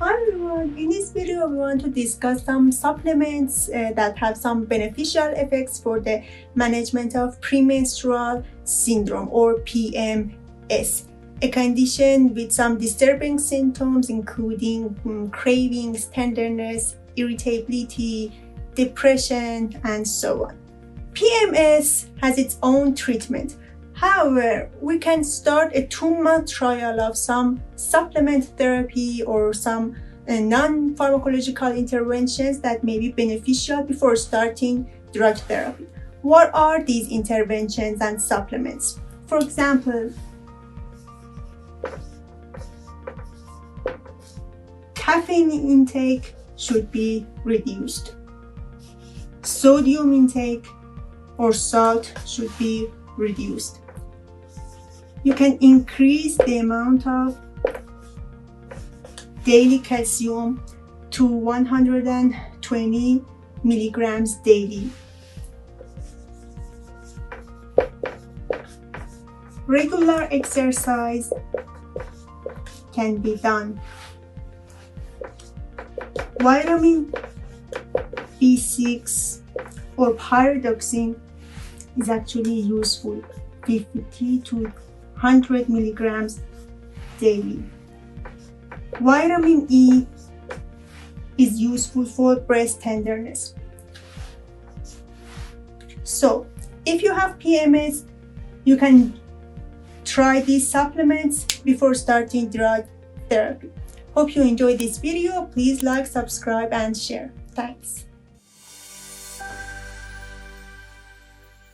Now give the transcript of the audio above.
Hi everyone, in this video we want to discuss some supplements that have some beneficial effects for the management of premenstrual syndrome or PMS, a condition with some disturbing symptoms including cravings, tenderness, irritability, depression, and so on. PMS has its own treatment. However, we can start a 2-month trial of some supplement therapy or some non-pharmacological interventions that may be beneficial before starting drug therapy. What are these interventions and supplements? For example, caffeine intake should be reduced. Sodium intake or salt should be reduced. You can increase the amount of daily calcium to 120 milligrams daily. Regular exercise can be done. Vitamin B6 or pyridoxine is actually useful, 50 to 100 milligrams daily. Vitamin E is useful for breast tenderness. So, if you have PMS, you can try these supplements before starting drug therapy. Hope you enjoyed this video. Please like, subscribe, and share. Thanks.